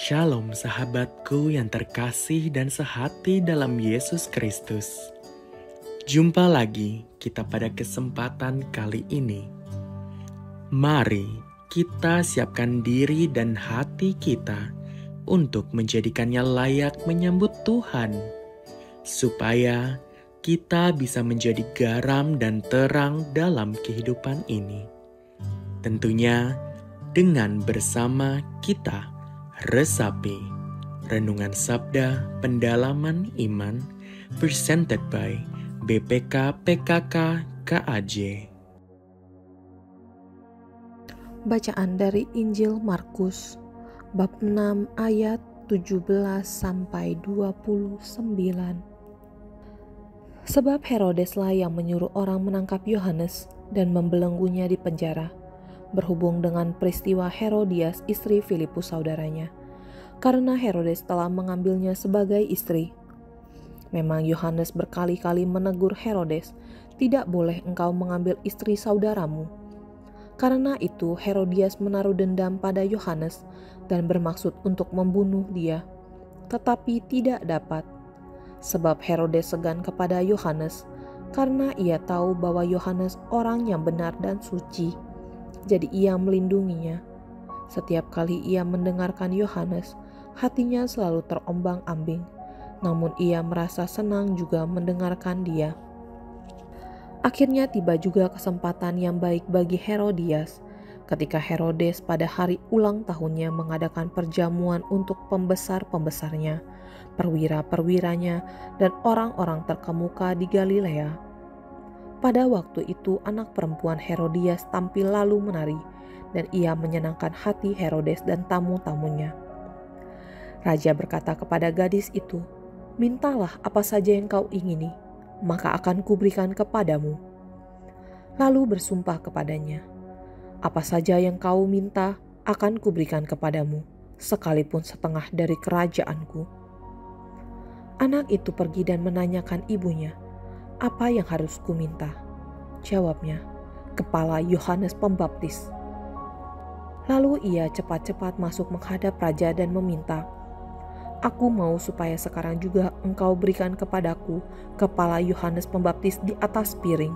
Shalom sahabatku yang terkasih dan sehati dalam Yesus Kristus. Jumpa lagi kita pada kesempatan kali ini. Mari kita siapkan diri dan hati kita untuk menjadikannya layak menyambut Tuhan, supaya kita bisa menjadi garam dan terang dalam kehidupan ini. Tentunya dengan bersama kita resapi Renungan Sabda Pendalaman Iman presented by BPK PKK KAJ. Bacaan dari Injil Markus bab 6 ayat 17 sampai 29. Sebab Herodeslah yang menyuruh orang menangkap Yohanes dan membelenggunya di penjara, berhubung dengan peristiwa Herodias istri Filipus saudaranya, karena Herodes telah mengambilnya sebagai istri. Memang Yohanes berkali-kali menegur Herodes, "Tidak boleh engkau mengambil istri saudaramu." Karena itu Herodias menaruh dendam pada Yohanes dan bermaksud untuk membunuh dia, tetapi tidak dapat. Sebab Herodes segan kepada Yohanes, karena ia tahu bahwa Yohanes orang yang benar dan suci. Jadi ia melindunginya. Setiap kali ia mendengarkan Yohanes, hatinya selalu terombang-ambing. Namun ia merasa senang juga mendengarkan dia. Akhirnya tiba juga kesempatan yang baik bagi Herodias, ketika Herodes pada hari ulang tahunnya mengadakan perjamuan untuk pembesar-pembesarnya, perwira-perwiranya, dan orang-orang terkemuka di Galilea. Pada waktu itu anak perempuan Herodias tampil lalu menari, dan ia menyenangkan hati Herodes dan tamu-tamunya. Raja berkata kepada gadis itu, "Mintalah apa saja yang kau ingini, maka akan kuberikan kepadamu." Lalu bersumpah kepadanya, "Apa saja yang kau minta akan kuberikan kepadamu, sekalipun setengah dari kerajaanku." Anak itu pergi dan menanyakan ibunya, "Apa yang harus kuminta?" Jawabnya, "Kepala Yohanes Pembaptis." Lalu ia cepat-cepat masuk menghadap raja dan meminta, "Aku mau supaya sekarang juga engkau berikan kepadaku kepala Yohanes Pembaptis di atas piring."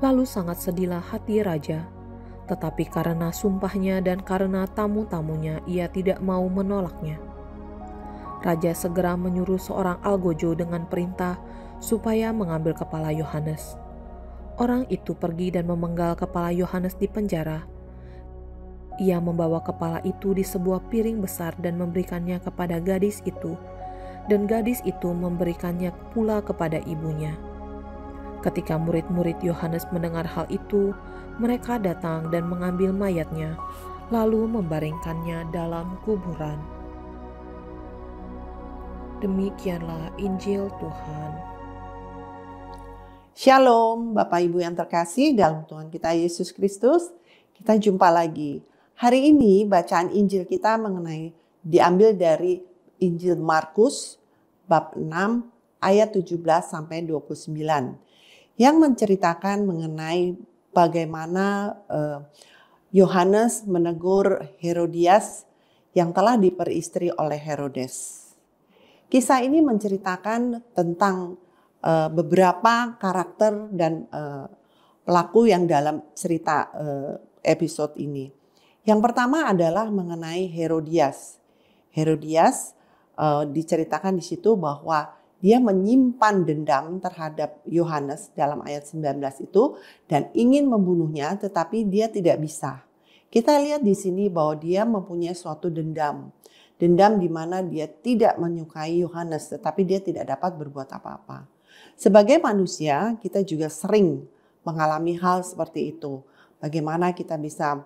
Lalu sangat sedihlah hati raja, tetapi karena sumpahnya dan karena tamu-tamunya ia tidak mau menolaknya. Raja segera menyuruh seorang algojo dengan perintah supaya mengambil kepala Yohanes. Orang itu pergi dan memenggal kepala Yohanes di penjara. Ia membawa kepala itu di sebuah piring besar dan memberikannya kepada gadis itu, dan gadis itu memberikannya pula kepada ibunya. Ketika murid-murid Yohanes mendengar hal itu, mereka datang dan mengambil mayatnya, lalu membaringkannya dalam kuburan. Demikianlah Injil Tuhan. Shalom Bapak Ibu yang terkasih dalam Tuhan kita Yesus Kristus. Kita jumpa lagi. Hari ini bacaan Injil kita diambil dari Injil Markus bab 6 ayat 17 sampai 29 yang menceritakan mengenai bagaimana Yohanes menegur Herodias yang telah diperistri oleh Herodes. Kisah ini menceritakan tentang beberapa karakter dan pelaku yang dalam cerita episode ini. Yang pertama adalah mengenai Herodias. Herodias diceritakan di situ bahwa dia menyimpan dendam terhadap Yohanes dalam ayat 19 itu dan ingin membunuhnya, tetapi dia tidak bisa. Kita lihat di sini bahwa dia mempunyai suatu dendam. Dendam di mana dia tidak menyukai Yohanes, tetapi dia tidak dapat berbuat apa-apa. Sebagai manusia, kita juga sering mengalami hal seperti itu. Bagaimana kita bisa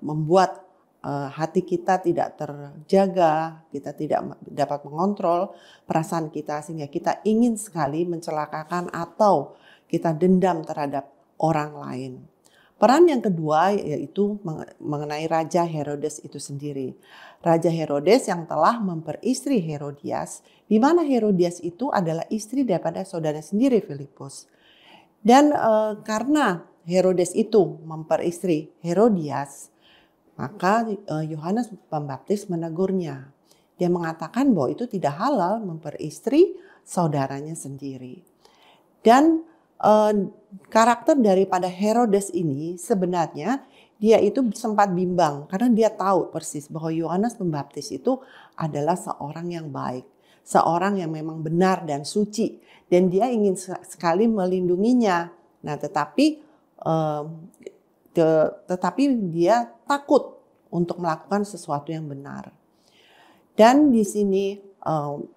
membuat hati kita tidak terjaga, kita tidak dapat mengontrol perasaan kita, sehingga kita ingin sekali mencelakakan atau kita dendam terhadap orang lain. Peran yang kedua yaitu mengenai Raja Herodes itu sendiri. Raja Herodes yang telah memperistri Herodias, di mana Herodias itu adalah istri daripada saudara sendiri Filipus. Dan karena Herodes itu memperistri Herodias, Maka Yohanes Pembaptis menegurnya. Dia mengatakan bahwa itu tidak halal memperistri saudaranya sendiri. Dan karakter daripada Herodes ini sebenarnya dia itu sempat bimbang karena dia tahu persis bahwa Yohanes Pembaptis itu adalah seorang yang baik, seorang yang memang benar dan suci, dan dia ingin sekali melindunginya. Nah, tetapi dia takut untuk melakukan sesuatu yang benar. Dan di sini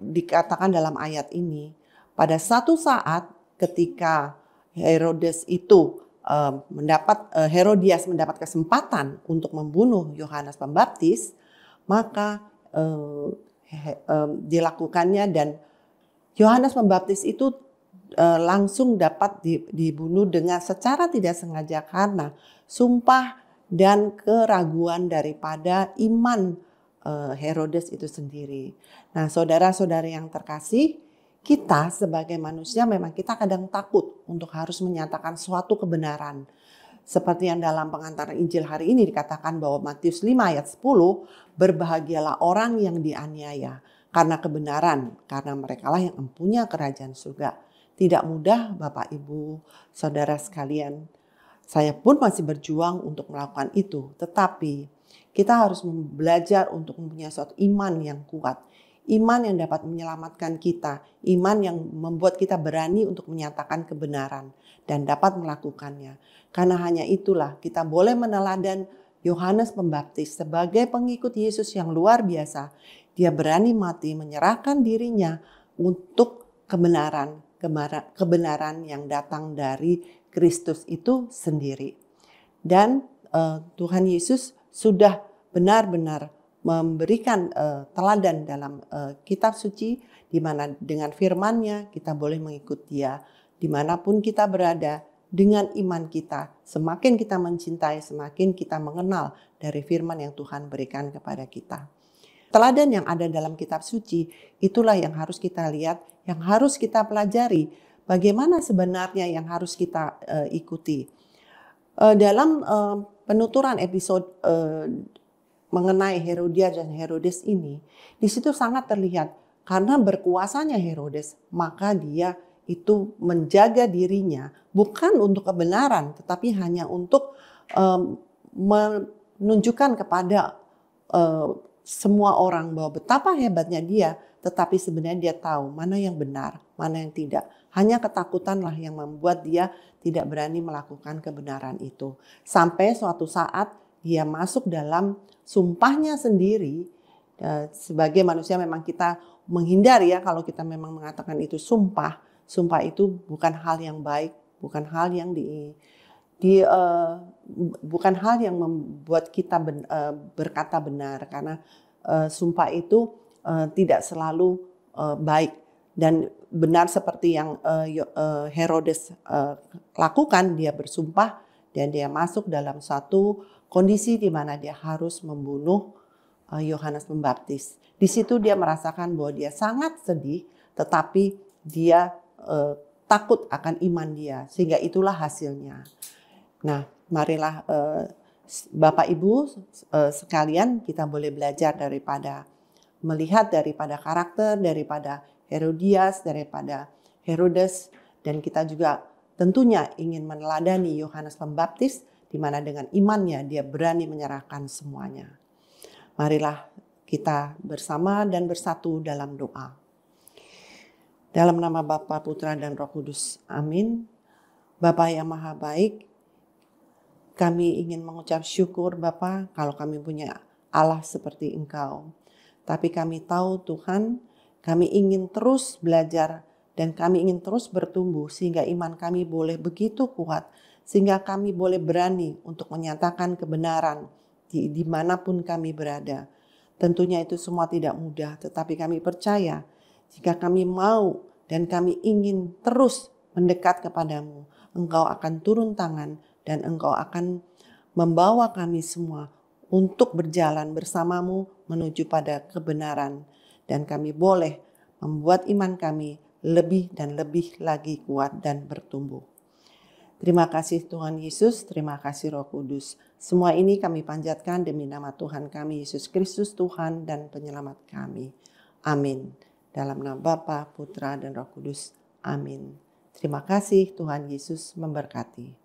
dikatakan dalam ayat ini, pada satu saat ketika Herodias mendapat kesempatan untuk membunuh Yohanes Pembaptis, maka dilakukannya, dan Yohanes Pembaptis itu langsung dapat dibunuh dengan secara tidak sengaja karena sumpah dan keraguan daripada iman Herodes itu sendiri. Nah, saudara-saudari yang terkasih, kita sebagai manusia memang kita kadang takut untuk harus menyatakan suatu kebenaran. Seperti yang dalam pengantar Injil hari ini dikatakan bahwa Matius 5 ayat 10, berbahagialah orang yang dianiaya karena kebenaran, karena merekalah yang mempunyai kerajaan surga. Tidak mudah Bapak Ibu, saudara sekalian. Saya pun masih berjuang untuk melakukan itu, tetapi kita harus belajar untuk mempunyai suatu iman yang kuat. Iman yang dapat menyelamatkan kita, iman yang membuat kita berani untuk menyatakan kebenaran dan dapat melakukannya. Karena hanya itulah kita boleh meneladan Yohanes Pembaptis sebagai pengikut Yesus yang luar biasa. Dia berani mati menyerahkan dirinya untuk kebenaran yang datang dari Kristus itu sendiri. Dan Tuhan Yesus sudah benar-benar memberikan teladan dalam kitab suci, di mana dengan firman-Nya kita boleh mengikut Dia dimanapun kita berada. Dengan iman kita, semakin kita mencintai, semakin kita mengenal dari firman yang Tuhan berikan kepada kita. Teladan yang ada dalam kitab suci, itulah yang harus kita lihat, yang harus kita pelajari. Bagaimana sebenarnya yang harus kita ikuti. Dalam penuturan episode mengenai Herodias dan Herodes ini, di situ sangat terlihat karena berkuasanya Herodes, maka dia itu menjaga dirinya bukan untuk kebenaran, tetapi hanya untuk menunjukkan kepada semua orang bahwa betapa hebatnya dia, tetapi sebenarnya dia tahu mana yang benar, mana yang tidak. Hanya ketakutanlah yang membuat dia tidak berani melakukan kebenaran itu. Sampai suatu saat dia masuk dalam sumpahnya sendiri. Sebagai manusia memang kita menghindari ya kalau kita memang mengatakan itu sumpah. Sumpah itu bukan hal yang baik, bukan hal yang bukan hal yang membuat kita berkata benar, karena sumpah itu tidak selalu baik dan benar seperti yang Herodes lakukan. Dia bersumpah dan dia masuk dalam satu kondisi di mana dia harus membunuh Yohanes Pembaptis. Di situ dia merasakan bahwa dia sangat sedih, tetapi dia takut akan iman dia, sehingga itulah hasilnya. Nah, marilah Bapak Ibu sekalian, kita boleh belajar melihat daripada karakter, daripada Herodias, daripada Herodes, dan kita juga tentunya ingin meneladani Yohanes Pembaptis, di mana dengan imannya dia berani menyerahkan semuanya. Marilah kita bersama dan bersatu dalam doa. Dalam nama Bapa, Putra, dan Roh Kudus. Amin. Bapa yang Maha Baik, kami ingin mengucap syukur Bapa kalau kami punya Allah seperti Engkau. Tapi kami tahu Tuhan, kami ingin terus belajar dan kami ingin terus bertumbuh sehingga iman kami boleh begitu kuat. Sehingga kami boleh berani untuk menyatakan kebenaran dimanapun kami berada. Tentunya itu semua tidak mudah, tetapi kami percaya jika kami mau dan kami ingin terus mendekat kepadamu, Engkau akan turun tangan dan Engkau akan membawa kami semua untuk berjalan bersamamu menuju pada kebenaran. Dan kami boleh membuat iman kami lebih dan lebih lagi kuat dan bertumbuh. Terima kasih Tuhan Yesus, terima kasih Roh Kudus. Semua ini kami panjatkan demi nama Tuhan kami, Yesus Kristus Tuhan dan Penyelamat kami. Amin. Dalam nama Bapa, Putra, dan Roh Kudus. Amin. Terima kasih, Tuhan Yesus memberkati.